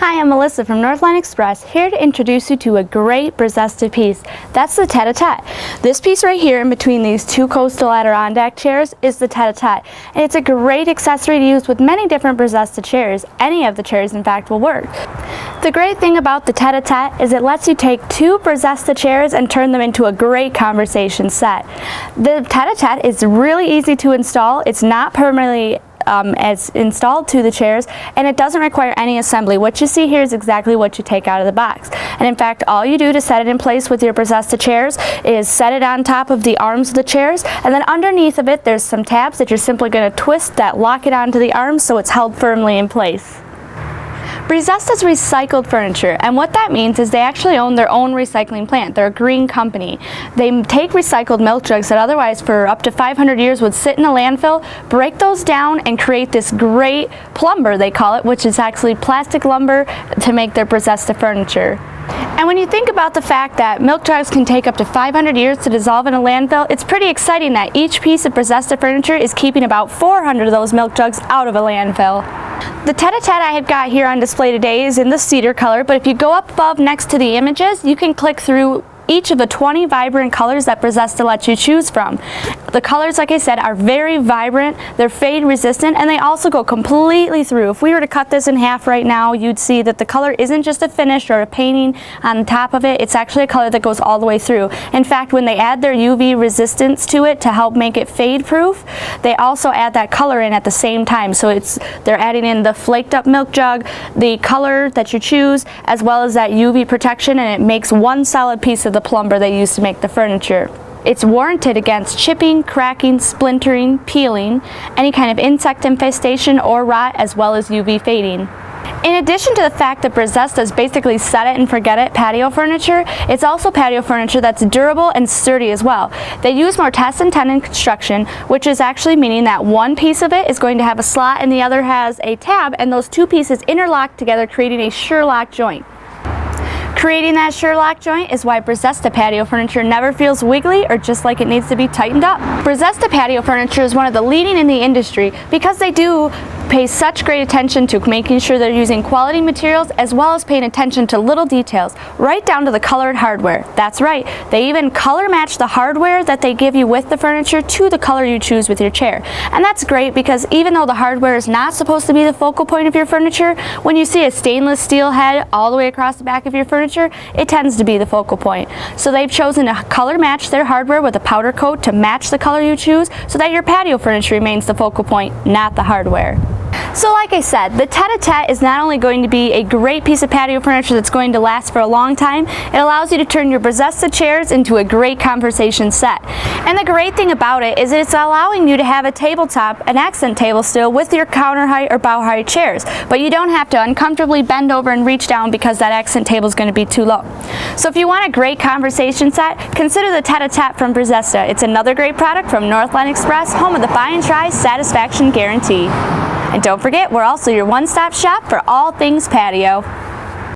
Hi, I'm Melissa from Northline Express, here to introduce you to a great Breezesta piece. That's the Tete-a-Tete. This piece right here in between these two coastal Adirondack chairs is the Tete-a-Tete, and it's a great accessory to use with many different Breezesta chairs. Any of the chairs, in fact, will work. The great thing about the Tete-a-Tete is it lets you take two Breezesta chairs and turn them into a great conversation set. The Tete-a-Tete is really easy to install. It's not permanently as installed to the chairs, and it doesn't require any assembly. What you see here is exactly what you take out of the box. And in fact, all you do to set it in place with your Breezesta chairs is set it on top of the arms of the chairs, and then underneath of it there's some tabs that you're simply going to twist that lock it onto the arms so it's held firmly in place. Breezesta's recycled furniture, and what that means is they actually own their own recycling plant. They're a green company. They take recycled milk jugs that otherwise for up to 500 years would sit in a landfill, break those down and create this great plumber, they call it, which is actually plastic lumber to make their Breezesta furniture. And when you think about the fact that milk jugs can take up to 500 years to dissolve in a landfill, it's pretty exciting that each piece of Breezesta furniture is keeping about 400 of those milk jugs out of a landfill. The Tete-a-Tete I have got here on display today is in the cedar color, but if you go up above next to the images, you can click through each of the 20 vibrant colors that Breezesta lets you choose from. The colors, like I said, are very vibrant, they're fade resistant, and they also go completely through. If we were to cut this in half right now, you'd see that the color isn't just a finish or a painting on top of it, it's actually a color that goes all the way through. In fact, when they add their UV resistance to it to help make it fade proof, they also add that color in at the same time. So they're adding in the flaked up milk jug, the color that you choose, as well as that UV protection, and it makes one solid piece of the plumber they use to make the furniture. It's warranted against chipping, cracking, splintering, peeling, any kind of insect infestation or rot, as well as UV fading. In addition to the fact that Breezesta is basically set it and forget it patio furniture, it's also patio furniture that's durable and sturdy as well. They use mortise and tenon construction, which is actually meaning that one piece of it is going to have a slot and the other has a tab, and those two pieces interlock together, creating a sure lock joint. Creating that sure lock joint is why Breezesta patio furniture never feels wiggly or just like it needs to be tightened up. Breezesta patio furniture is one of the leading in the industry because they do pay such great attention to making sure they're using quality materials, as well as paying attention to little details, right down to the colored hardware. That's right, they even color match the hardware that they give you with the furniture to the color you choose with your chair. And that's great because even though the hardware is not supposed to be the focal point of your furniture, when you see a stainless steel head all the way across the back of your furniture, it tends to be the focal point. So they've chosen to color match their hardware with a powder coat to match the color you choose so that your patio furniture remains the focal point, not the hardware. So like I said, the Tete-a-Tete is not only going to be a great piece of patio furniture that's going to last for a long time, it allows you to turn your Breezesta chairs into a great conversation set. And the great thing about it is it's allowing you to have a tabletop, an accent table still, with your counter height or bow height chairs. But you don't have to uncomfortably bend over and reach down because that accent table is going to be too low. So if you want a great conversation set, consider the Tete-a-Tete from Breezesta. It's another great product from Northline Express, home of the buy and try satisfaction guarantee. And don't forget, we're also your one-stop shop for all things patio.